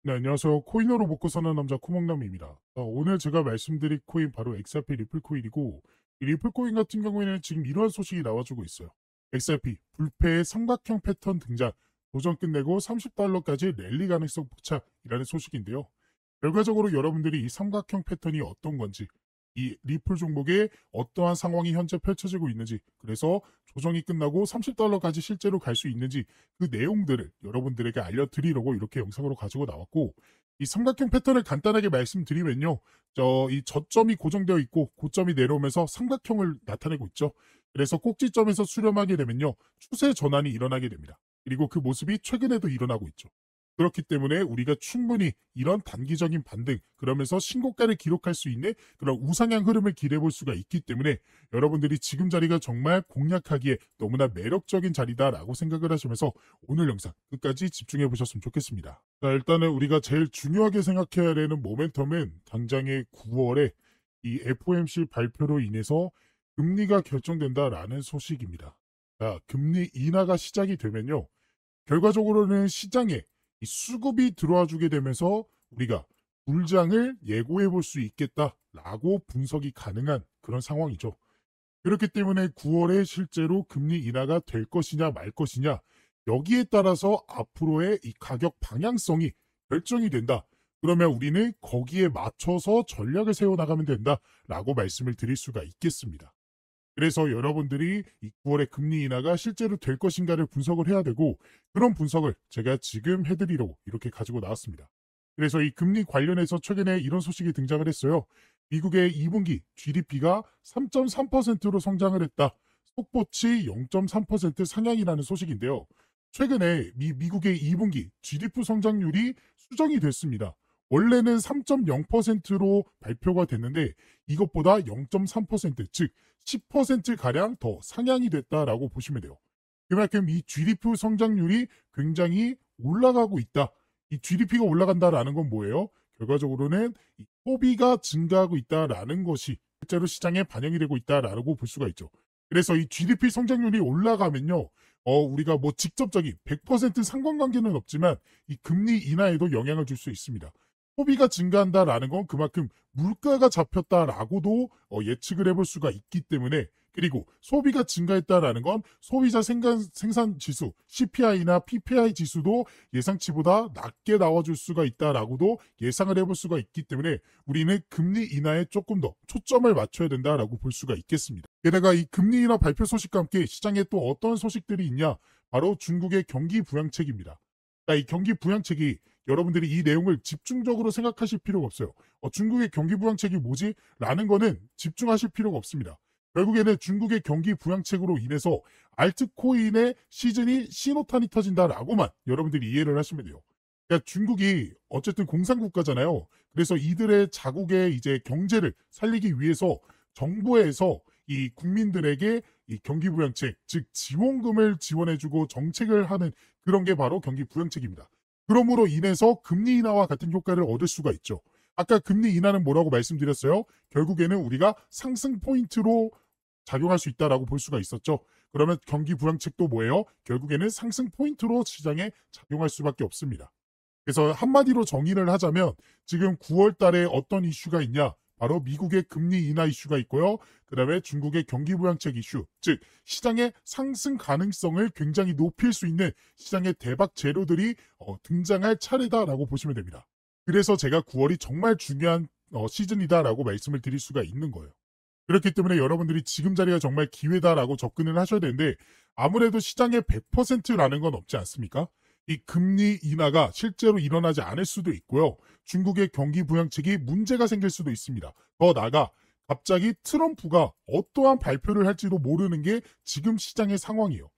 네, 안녕하세요. 코인으로 먹고 사는 남자 코목남입니다. 오늘 제가 말씀드릴 코인 바로 XRP 리플 코인이고, 이 리플 코인 같은 경우에는 지금 이러한 소식이 나와주고 있어요. XRP 불패의 삼각형 패턴 등장, 도전 끝내고 $30까지 랠리 가능성 포착이라는 소식인데요. 결과적으로 여러분들이 이 삼각형 패턴이 어떤 건지, 이 리플 종목에 어떠한 상황이 현재 펼쳐지고 있는지, 그래서 조정이 끝나고 $30까지 실제로 갈 수 있는지 그 내용들을 여러분들에게 알려드리려고 이렇게 영상으로 가지고 나왔고, 이 삼각형 패턴을 간단하게 말씀드리면요. 이 저점이 고정되어 있고 고점이 내려오면서 삼각형을 나타내고 있죠. 그래서 꼭지점에서 수렴하게 되면요. 추세 전환이 일어나게 됩니다. 그리고 그 모습이 최근에도 일어나고 있죠. 그렇기 때문에 우리가 충분히 이런 단기적인 반등, 그러면서 신고가를 기록할 수 있는 그런 우상향 흐름을 기대해 볼 수가 있기 때문에 여러분들이 지금 자리가 정말 공략하기에 너무나 매력적인 자리다라고 생각을 하시면서 오늘 영상 끝까지 집중해 보셨으면 좋겠습니다. 자, 일단은 우리가 제일 중요하게 생각해야 되는 모멘텀은 당장의 9월에 이 FOMC 발표로 인해서 금리가 결정된다라는 소식입니다. 자, 금리 인하가 시작이 되면요. 결과적으로는 시장에 이 수급이 들어와 주게 되면서 우리가 불장을 예고해 볼 수 있겠다라고 분석이 가능한 그런 상황이죠. 그렇기 때문에 9월에 실제로 금리 인하가 될 것이냐 말 것이냐, 여기에 따라서 앞으로의 이 가격 방향성이 결정이 된다. 그러면 우리는 거기에 맞춰서 전략을 세워나가면 된다라고 말씀을 드릴 수가 있겠습니다. 그래서 여러분들이 이 9월에 금리 인하가 실제로 될 것인가를 분석을 해야 되고, 그런 분석을 제가 지금 해드리려고 이렇게 가지고 나왔습니다. 그래서 이 금리 관련해서 최근에 이런 소식이 등장을 했어요. 미국의 2분기 GDP가 3.3%로 성장을 했다. 속보치 0.3% 상향이라는 소식인데요. 최근에 미국의 2분기 GDP 성장률이 수정이 됐습니다. 원래는 3.0%로 발표가 됐는데 이것보다 0.3%, 즉 10%가량 더 상향이 됐다라고 보시면 돼요. 그만큼 이 GDP 성장률이 굉장히 올라가고 있다. 이 GDP가 올라간다라는 건 뭐예요? 결과적으로는 이 소비가 증가하고 있다라는 것이 실제로 시장에 반영이 되고 있다라고 볼 수가 있죠. 그래서 이 GDP 성장률이 올라가면요. 우리가 뭐 직접적인 100% 상관관계는 없지만 이 금리 인하에도 영향을 줄 수 있습니다. 소비가 증가한다라는 건 그만큼 물가가 잡혔다라고도 예측을 해볼 수가 있기 때문에, 그리고 소비가 증가했다라는 건 소비자 생산 지수 CPI나 PPI 지수도 예상치보다 낮게 나와줄 수가 있다라고도 예상을 해볼 수가 있기 때문에 우리는 금리 인하에 조금 더 초점을 맞춰야 된다라고 볼 수가 있겠습니다. 게다가 이 금리 인하 발표 소식과 함께 시장에 또 어떤 소식들이 있냐, 바로 중국의 경기 부양책입니다. 이 경기 부양책이, 여러분들이 이 내용을 집중적으로 생각하실 필요가 없어요. 중국의 경기 부양책이 뭐지? 라는 거는 집중하실 필요가 없습니다. 결국에는 중국의 경기 부양책으로 인해서 알트코인의 시즌이 신호탄이 터진다라고만 여러분들이 이해를 하시면 돼요. 그러니까 중국이 어쨌든 공산국가잖아요. 그래서 이들의 자국의 이제 경제를 살리기 위해서 정부에서 이 국민들에게 이 경기 부양책, 즉 지원금을 지원해주고 정책을 하는 그런 게 바로 경기 부양책입니다. 그러므로 인해서 금리 인하와 같은 효과를 얻을 수가 있죠. 아까 금리 인하는 뭐라고 말씀드렸어요? 결국에는 우리가 상승 포인트로 작용할 수 있다라고 볼 수가 있었죠. 그러면 경기 부양책도 뭐예요? 결국에는 상승 포인트로 시장에 작용할 수밖에 없습니다. 그래서 한마디로 정의를 하자면 지금 9월 달에 어떤 이슈가 있냐? 바로 미국의 금리 인하 이슈가 있고요. 그다음에 중국의 경기 부양책 이슈, 즉 시장의 상승 가능성을 굉장히 높일 수 있는 시장의 대박 재료들이 등장할 차례다라고 보시면 됩니다. 그래서 제가 9월이 정말 중요한 시즌이다라고 말씀을 드릴 수가 있는 거예요. 그렇기 때문에 여러분들이 지금 자리가 정말 기회다라고 접근을 하셔야 되는데, 아무래도 시장의 100%라는 건 없지 않습니까? 이 금리 인하가 실제로 일어나지 않을 수도 있고요. 중국의 경기 부양책이 문제가 생길 수도 있습니다. 더 나아가 갑자기 트럼프가 어떠한 발표를 할지도 모르는 게 지금 시장의 상황이에요.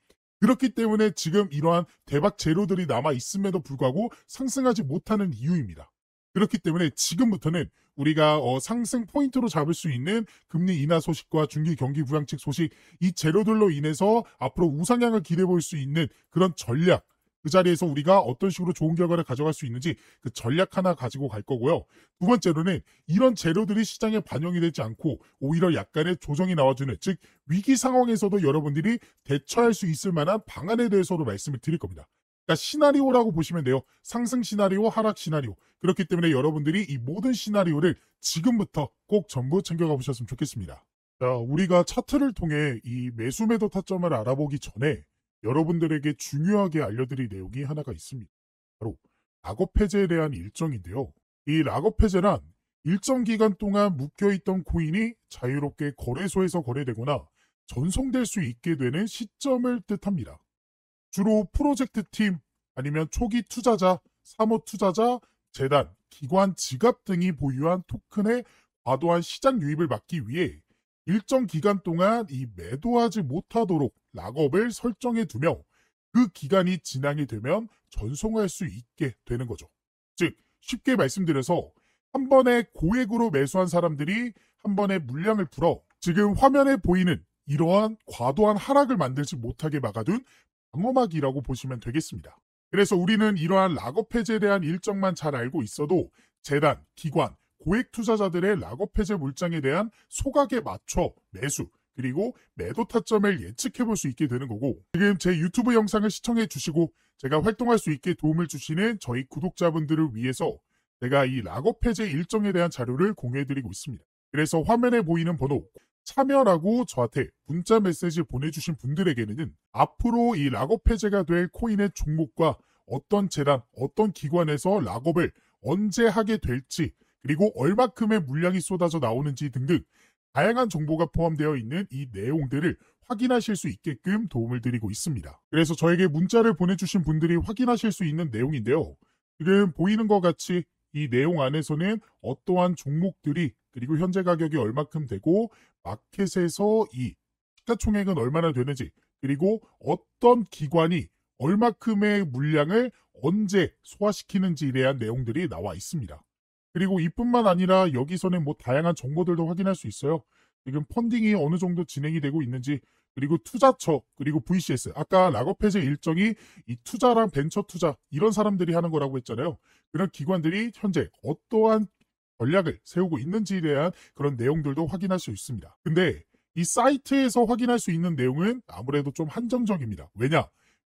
그렇기 때문에 지금 이러한 대박 재료들이 남아 있음에도 불구하고 상승하지 못하는 이유입니다. 그렇기 때문에 지금부터는 우리가 상승 포인트로 잡을 수 있는 금리 인하 소식과 중기 경기 부양책 소식, 이 재료들로 인해서 앞으로 우상향을 기대해 볼 수 있는 그런 전략, 그 자리에서 우리가 어떤 식으로 좋은 결과를 가져갈 수 있는지 그 전략 하나 가지고 갈 거고요. 두 번째로는 이런 재료들이 시장에 반영이 되지 않고 오히려 약간의 조정이 나와주는, 즉 위기 상황에서도 여러분들이 대처할 수 있을 만한 방안에 대해서도 말씀을 드릴 겁니다. 그러니까 시나리오라고 보시면 돼요. 상승 시나리오, 하락 시나리오. 그렇기 때문에 여러분들이 이 모든 시나리오를 지금부터 꼭 전부 챙겨가 보셨으면 좋겠습니다. 자, 우리가 차트를 통해 이 매수 매도 타점을 알아보기 전에 여러분들에게 중요하게 알려드릴 내용이 하나가 있습니다. 바로 락업 해제에 대한 일정인데요. 이 락업 해제란 일정 기간 동안 묶여있던 코인이 자유롭게 거래소에서 거래되거나 전송될 수 있게 되는 시점을 뜻합니다. 주로 프로젝트 팀, 아니면 초기 투자자, 사모 투자자, 재단, 기관, 지갑 등이 보유한 토큰의 과도한 시장 유입을 막기 위해 일정 기간 동안 이 매도하지 못하도록 락업을 설정해 두며 그 기간이 지나게 되면 전송할 수 있게 되는 거죠. 즉 쉽게 말씀드려서 한 번에 고액으로 매수한 사람들이 한 번에 물량을 풀어 지금 화면에 보이는 이러한 과도한 하락을 만들지 못하게 막아둔 방어막이라고 보시면 되겠습니다. 그래서 우리는 이러한 락업 해제에 대한 일정만 잘 알고 있어도 재단, 기관, 고액 투자자들의 락업 해제 물량에 대한 소각에 맞춰 매수, 그리고 매도 타점을 예측해 볼 수 있게 되는 거고, 지금 제 유튜브 영상을 시청해 주시고 제가 활동할 수 있게 도움을 주시는 저희 구독자분들을 위해서 제가 이 락업 해제 일정에 대한 자료를 공유해 드리고 있습니다. 그래서 화면에 보이는 번호 참여라고 저한테 문자 메시지 보내주신 분들에게는 앞으로 이 락업 해제가 될 코인의 종목과 어떤 재단, 어떤 기관에서 락업을 언제 하게 될지, 그리고 얼마큼의 물량이 쏟아져 나오는지 등등 다양한 정보가 포함되어 있는 이 내용들을 확인하실 수 있게끔 도움을 드리고 있습니다. 그래서 저에게 문자를 보내주신 분들이 확인하실 수 있는 내용인데요. 지금 보이는 것 같이 이 내용 안에서는 어떠한 종목들이, 그리고 현재 가격이 얼마큼 되고 마켓에서 이 시가총액은 얼마나 되는지, 그리고 어떤 기관이 얼마큼의 물량을 언제 소화시키는지에 대한 내용들이 나와 있습니다. 그리고 이뿐만 아니라 여기서는 뭐 다양한 정보들도 확인할 수 있어요. 지금 펀딩이 어느 정도 진행이 되고 있는지, 그리고 투자처, 그리고 VCS, 아까 락업 해제 일정이 이 투자랑 벤처 투자 이런 사람들이 하는 거라고 했잖아요. 그런 기관들이 현재 어떠한 전략을 세우고 있는지에 대한 그런 내용들도 확인할 수 있습니다. 근데 이 사이트에서 확인할 수 있는 내용은 아무래도 좀 한정적입니다. 왜냐?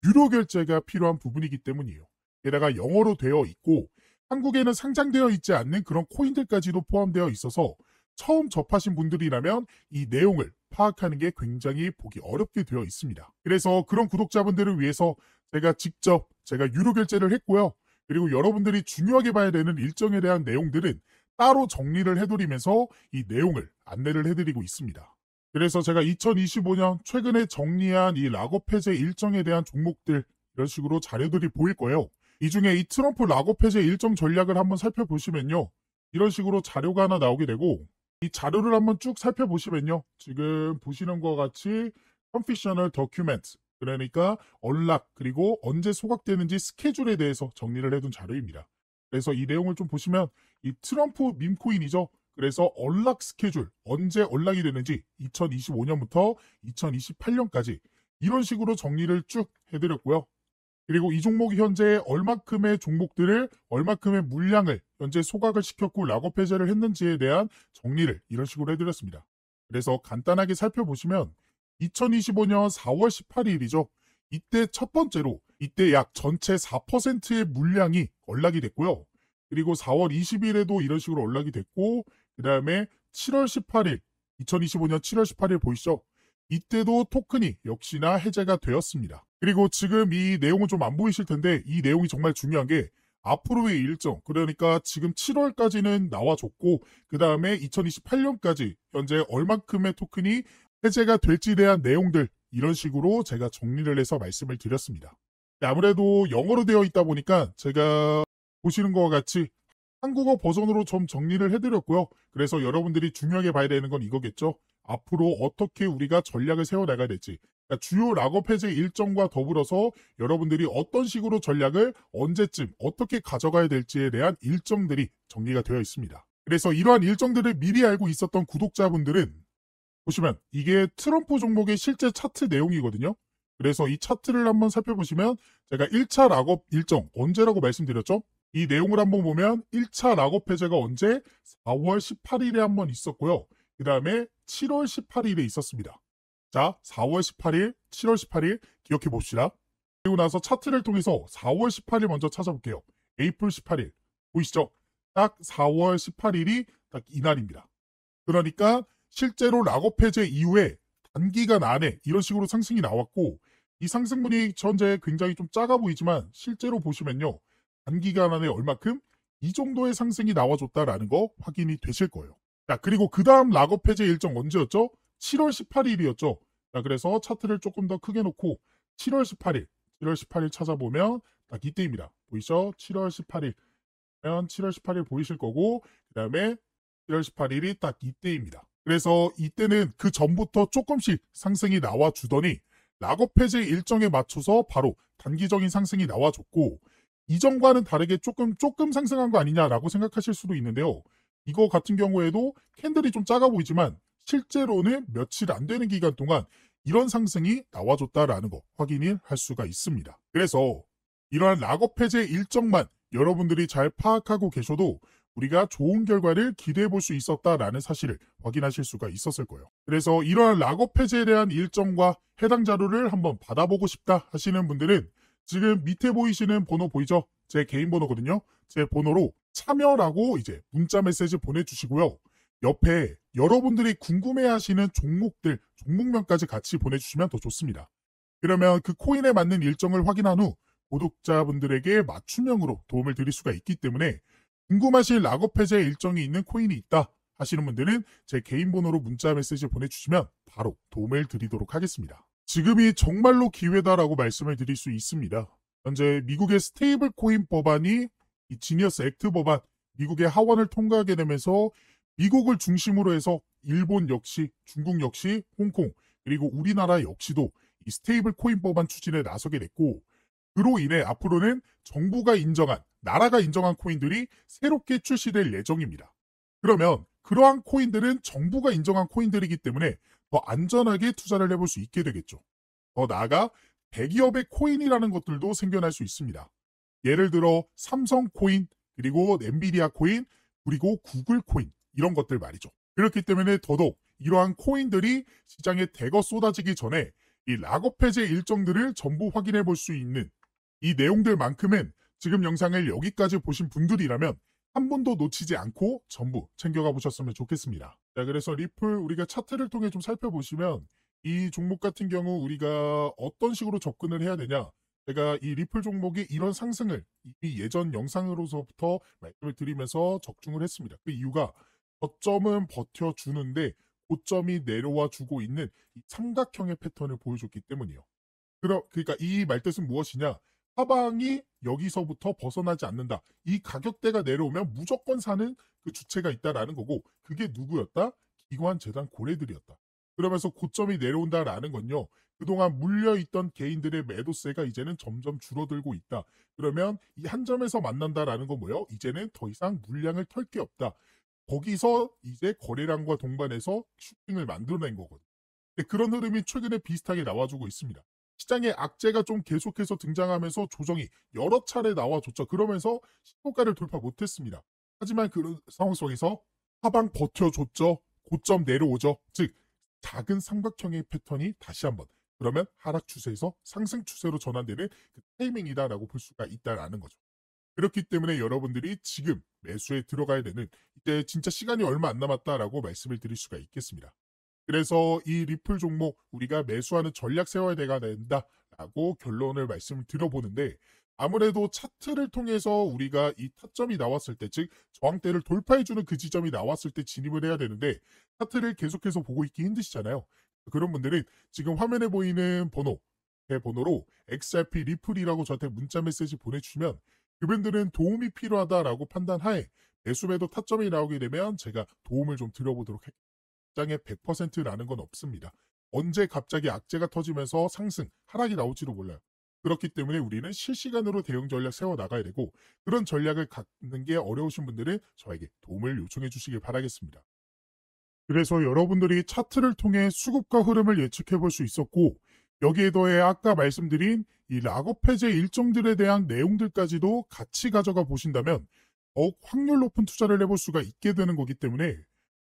유료 결제가 필요한 부분이기 때문이에요. 게다가 영어로 되어 있고 한국에는 상장되어 있지 않는 그런 코인들까지도 포함되어 있어서 처음 접하신 분들이라면 이 내용을 파악하는 게 굉장히 보기 어렵게 되어 있습니다. 그래서 그런 구독자분들을 위해서 제가 유료 결제를 했고요. 그리고 여러분들이 중요하게 봐야 되는 일정에 대한 내용들은 따로 정리를 해드리면서 이 내용을 안내를 해드리고 있습니다. 그래서 제가 2025년 최근에 정리한 이 락업 해제 일정에 대한 종목들, 이런 식으로 자료들이 보일 거예요. 이 중에 이 트럼프 락업 해제 일정 전략을 한번 살펴보시면요. 이런 식으로 자료가 하나 나오게 되고, 이 자료를 한번 쭉 살펴보시면요. 지금 보시는 것 같이 Confessional Document, 그러니까 언락, 그리고 언제 소각되는지 스케줄에 대해서 정리를 해둔 자료입니다. 그래서 이 내용을 좀 보시면 이 트럼프 밈코인이죠. 그래서 언락 스케줄, 언제 언락이 되는지 2025년부터 2028년까지 이런 식으로 정리를 쭉 해드렸고요. 그리고 이 종목이 현재 얼마큼의 종목들을, 얼마큼의 물량을 현재 소각을 시켰고 락업 해제를 했는지에 대한 정리를 이런 식으로 해드렸습니다. 그래서 간단하게 살펴보시면 2025년 4월 18일이죠. 이때 첫 번째로 이때 약 전체 4%의 물량이 언락이 됐고요. 그리고 4월 20일에도 이런 식으로 언락이 됐고, 그 다음에 7월 18일, 2025년 7월 18일 보이시죠? 이때도 토큰이 역시나 해제가 되었습니다. 그리고 지금 이 내용은 좀 안 보이실 텐데 이 내용이 정말 중요한 게 앞으로의 일정, 그러니까 지금 7월까지는 나와줬고 그 다음에 2028년까지 현재 얼만큼의 토큰이 해제가 될지에 대한 내용들, 이런 식으로 제가 정리를 해서 말씀을 드렸습니다. 아무래도 영어로 되어 있다 보니까 제가 보시는 것과 같이 한국어 버전으로 좀 정리를 해드렸고요. 그래서 여러분들이 중요하게 봐야 되는 건 이거겠죠. 앞으로 어떻게 우리가 전략을 세워나가야 될지, 그러니까 주요 락업 해제 일정과 더불어서 여러분들이 어떤 식으로 전략을 언제쯤 어떻게 가져가야 될지에 대한 일정들이 정리가 되어 있습니다. 그래서 이러한 일정들을 미리 알고 있었던 구독자분들은 보시면 이게 트럼프 종목의 실제 차트 내용이거든요. 그래서 이 차트를 한번 살펴보시면 제가 1차 락업 일정 언제라고 말씀드렸죠? 이 내용을 한번 보면 1차 락업 해제가 언제? 4월 18일에 한번 있었고요. 그 다음에 7월 18일에 있었습니다. 자, 4월 18일, 7월 18일 기억해 봅시다. 그리고 나서 차트를 통해서 4월 18일 먼저 찾아볼게요. 에이플 18일. 보이시죠? 딱 4월 18일이 딱 이날입니다. 그러니까 실제로 락업 해제 이후에 단기간 안에 이런 식으로 상승이 나왔고, 이 상승분이 현재 굉장히 좀 작아 보이지만 실제로 보시면요. 단기간 안에 얼마큼 이 정도의 상승이 나와줬다라는 거 확인이 되실 거예요. 자, 그리고 그 다음 락업 해제 일정 언제였죠? 7월 18일이었죠. 자, 그래서 차트를 조금 더 크게 놓고 7월 18일, 7월 18일 찾아보면 딱 이때입니다. 보이시죠? 7월 18일. 7월 18일 보이실 거고, 그 다음에 7월 18일이 딱 이때입니다. 그래서 이때는 그 전부터 조금씩 상승이 나와주더니 락업 해제 일정에 맞춰서 바로 단기적인 상승이 나와줬고, 이전과는 다르게 조금 상승한 거 아니냐라고 생각하실 수도 있는데요. 이거 같은 경우에도 캔들이 좀 작아 보이지만 실제로는 며칠 안 되는 기간 동안 이런 상승이 나와줬다라는 거 확인을 할 수가 있습니다. 그래서 이러한 락업 해제 일정만 여러분들이 잘 파악하고 계셔도 우리가 좋은 결과를 기대해 볼 수 있었다라는 사실을 확인하실 수가 있었을 거예요. 그래서 이러한 락업 해제에 대한 일정과 해당 자료를 한번 받아보고 싶다 하시는 분들은 지금 밑에 보이시는 번호 보이죠? 제 개인 번호거든요. 제 번호로 참여라고 이제 문자 메시지 보내주시고요. 옆에 여러분들이 궁금해하시는 종목들, 종목명까지 같이 보내주시면 더 좋습니다. 그러면 그 코인에 맞는 일정을 확인한 후 구독자분들에게 맞춤형으로 도움을 드릴 수가 있기 때문에 궁금하신 락업 해제 일정이 있는 코인이 있다 하시는 분들은 제 개인 번호로 문자 메시지 보내주시면 바로 도움을 드리도록 하겠습니다. 지금이 정말로 기회다라고 말씀을 드릴 수 있습니다. 현재 미국의 스테이블 코인 법안이 이 지니어스 액트 법안, 미국의 하원을 통과하게 되면서 미국을 중심으로 해서 일본 역시, 중국 역시, 홍콩, 그리고 우리나라 역시도 이 스테이블 코인 법안 추진에 나서게 됐고, 그로 인해 앞으로는 정부가 인정한, 나라가 인정한 코인들이 새롭게 출시될 예정입니다. 그러면 그러한 코인들은 정부가 인정한 코인들이기 때문에 더 안전하게 투자를 해볼 수 있게 되겠죠. 더 나아가 대기업의 코인이라는 것들도 생겨날 수 있습니다. 예를 들어 삼성 코인, 그리고 엔비디아 코인, 그리고 구글 코인 이런 것들 말이죠. 그렇기 때문에 더더욱 이러한 코인들이 시장에 대거 쏟아지기 전에 이 락업 해제 일정들을 전부 확인해 볼 수 있는 이 내용들만큼은 지금 영상을 여기까지 보신 분들이라면 한 번도 놓치지 않고 전부 챙겨가 보셨으면 좋겠습니다. 자, 그래서 리플 우리가 차트를 통해 좀 살펴보시면 이 종목 같은 경우 우리가 어떤 식으로 접근을 해야 되냐, 제가 이 리플 종목이 이런 상승을 이미 예전 영상으로서부터 말씀을 드리면서 적중을 했습니다. 그 이유가 저점은 버텨주는데 고점이 내려와 주고 있는 이 삼각형의 패턴을 보여줬기 때문이에요. 그러니까 이 말뜻은 무엇이냐, 하방이 여기서부터 벗어나지 않는다. 이 가격대가 내려오면 무조건 사는 그 주체가 있다라는 거고, 그게 누구였다? 기관재단 고래들이었다. 그러면서 고점이 내려온다라는 건요, 그동안 물려있던 개인들의 매도세가 이제는 점점 줄어들고 있다. 그러면 이 한 점에서 만난다라는 건 뭐예요? 이제는 더 이상 물량을 털 게 없다. 거기서 이제 거래량과 동반해서 슈팅을 만들어낸 거거든요. 그런 흐름이 최근에 비슷하게 나와주고 있습니다. 시장에 악재가 좀 계속해서 등장하면서 조정이 여러 차례 나와줬죠. 그러면서 신고가를 돌파 못했습니다. 하지만 그런 상황 속에서 하방 버텨줬죠. 고점 내려오죠. 즉 작은 삼각형의 패턴이 다시 한번 그러면 하락 추세에서 상승 추세로 전환되는 그 타이밍이다라고 볼 수가 있다라는 거죠. 그렇기 때문에 여러분들이 지금 매수에 들어가야 되는, 이제 진짜 시간이 얼마 안 남았다라고 말씀을 드릴 수가 있겠습니다. 그래서 이 리플 종목 우리가 매수하는 전략 세워야 된다라고 결론을 말씀을 드려보는데, 아무래도 차트를 통해서 우리가 이 타점이 나왔을 때, 즉 저항대를 돌파해주는 그 지점이 나왔을 때 진입을 해야 되는데 차트를 계속해서 보고 있기 힘드시잖아요. 그런 분들은 지금 화면에 보이는 번호, 제 번호로 XRP 리플이라고 저한테 문자 메시지 보내주시면 그분들은 도움이 필요하다라고 판단하에 매수 매도 타점이 나오게 되면 제가 도움을 좀 드려보도록 할게요. 시장에 100%라는 건 없습니다. 언제 갑자기 악재가 터지면서 상승, 하락이 나올지도 몰라요. 그렇기 때문에 우리는 실시간으로 대응 전략 세워나가야 되고, 그런 전략을 갖는 게 어려우신 분들은 저에게 도움을 요청해 주시길 바라겠습니다. 그래서 여러분들이 차트를 통해 수급과 흐름을 예측해 볼 수 있었고, 여기에 더해 아까 말씀드린 이 락업 해제 일정들에 대한 내용들까지도 같이 가져가 보신다면 더욱 확률 높은 투자를 해볼 수가 있게 되는 거기 때문에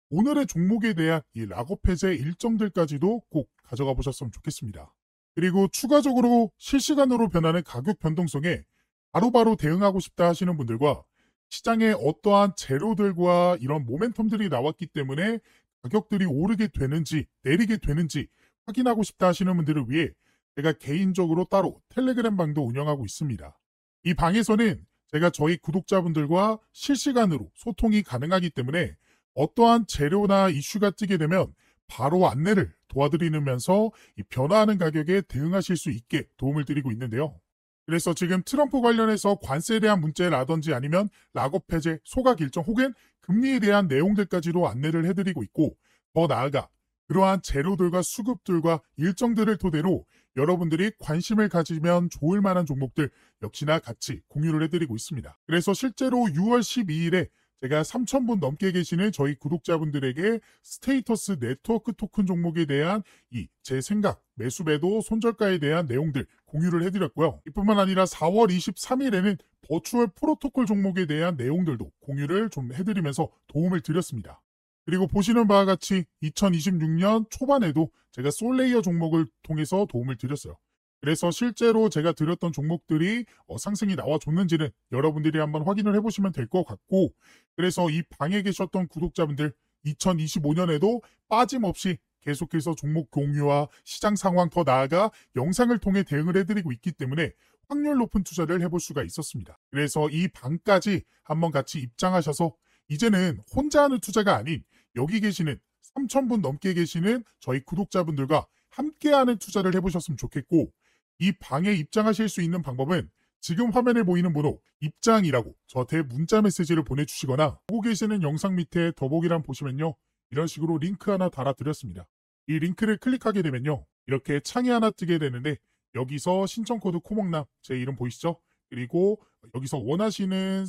오늘의 종목에 대한 이 락업 해제 일정들까지도 꼭 가져가 보셨으면 좋겠습니다. 그리고 추가적으로 실시간으로 변하는 가격 변동성에 바로바로 대응하고 싶다 하시는 분들과 시장에 어떠한 재료들과 이런 모멘텀들이 나왔기 때문에 가격들이 오르게 되는지 내리게 되는지 확인하고 싶다 하시는 분들을 위해 제가 개인적으로 따로 텔레그램 방도 운영하고 있습니다. 이 방에서는 제가 저희 구독자분들과 실시간으로 소통이 가능하기 때문에 어떠한 재료나 이슈가 뜨게 되면 바로 안내를 도와드리면서 이 변화하는 가격에 대응하실 수 있게 도움을 드리고 있는데요. 그래서 지금 트럼프 관련해서 관세에 대한 문제라든지 아니면 락업 해제, 소각 일정 혹은 금리에 대한 내용들까지도 안내를 해드리고 있고, 더 나아가 그러한 재료들과 수급들과 일정들을 토대로 여러분들이 관심을 가지면 좋을 만한 종목들 역시나 같이 공유를 해드리고 있습니다. 그래서 실제로 6월 12일에 제가 3,000분 넘게 계시는 저희 구독자분들에게 스테이터스 네트워크 토큰 종목에 대한 이 제 생각, 매수매도 손절가에 대한 내용들 공유를 해드렸고요. 이뿐만 아니라 4월 23일에는 버추얼 프로토콜 종목에 대한 내용들도 공유를 좀 해드리면서 도움을 드렸습니다. 그리고 보시는 바와 같이 2026년 초반에도 제가 솔레이어 종목을 통해서 도움을 드렸어요. 그래서 실제로 제가 드렸던 종목들이 상승이 나와줬는지는 여러분들이 한번 확인을 해보시면 될 것 같고, 그래서 이 방에 계셨던 구독자분들 2025년에도 빠짐없이 계속해서 종목 공유와 시장 상황 더 나아가 영상을 통해 대응을 해드리고 있기 때문에 확률 높은 투자를 해볼 수가 있었습니다. 그래서 이 방까지 한번 같이 입장하셔서 이제는 혼자 하는 투자가 아닌 여기 계시는 3,000분 넘게 계시는 저희 구독자분들과 함께하는 투자를 해보셨으면 좋겠고, 이 방에 입장하실 수 있는 방법은 지금 화면에 보이는 번호 입장이라고 저한테 문자 메시지를 보내주시거나 보고 계시는 영상 밑에 더보기란 보시면요, 이런 식으로 링크 하나 달아드렸습니다. 이 링크를 클릭하게 되면요, 이렇게 창이 하나 뜨게 되는데 여기서 신청코드 코목남 제 이름 보이시죠? 그리고 여기서 원하시는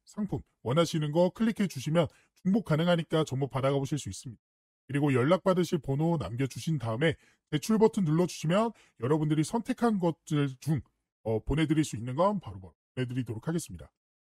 상품 원하시는 거 클릭해 주시면 중복 가능하니까 정보 받아가 보실 수 있습니다. 그리고 연락받으실 번호 남겨주신 다음에 제출 버튼 눌러주시면 여러분들이 선택한 것들 중 보내드릴 수 있는 건 바로 보내드리도록 하겠습니다.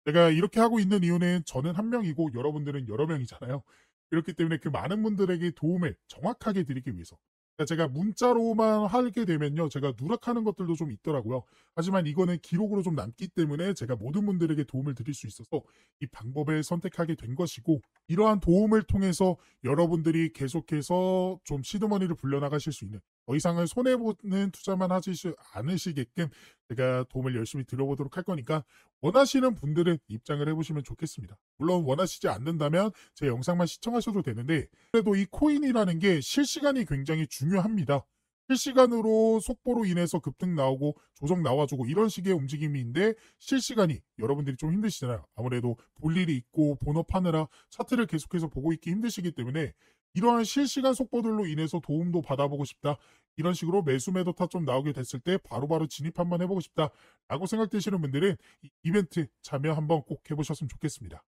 제가 이렇게 하고 있는 이유는 저는 한 명이고 여러분들은 여러 명이잖아요. 그렇기 때문에 그 많은 분들에게 도움을 정확하게 드리기 위해서. 그러니까 제가 문자로만 하게 되면요, 제가 누락하는 것들도 좀 있더라고요. 하지만 이거는 기록으로 좀 남기 때문에 제가 모든 분들에게 도움을 드릴 수 있어서 이 방법을 선택하게 된 것이고, 이러한 도움을 통해서 여러분들이 계속해서 좀 시드머니를 불려나가실 수 있는, 더 이상은 손해보는 투자만 하지 않으시게끔 제가 도움을 열심히 드려보도록 할 거니까 원하시는 분들은 입장을 해보시면 좋겠습니다. 물론 원하시지 않는다면 제 영상만 시청하셔도 되는데, 그래도 이 코인이라는 게 실시간이 굉장히 중요합니다. 실시간으로 속보로 인해서 급등 나오고 조정 나와주고 이런 식의 움직임인데, 실시간이 여러분들이 좀 힘드시잖아요. 아무래도 볼 일이 있고 본업하느라 차트를 계속해서 보고 있기 힘드시기 때문에 이러한 실시간 속보들로 인해서 도움도 받아보고 싶다, 이런 식으로 매수 매도타 좀 나오게 됐을 때 바로바로 진입 한번 해보고 싶다 라고 생각되시는 분들은 이 이벤트 참여 한번 꼭 해보셨으면 좋겠습니다.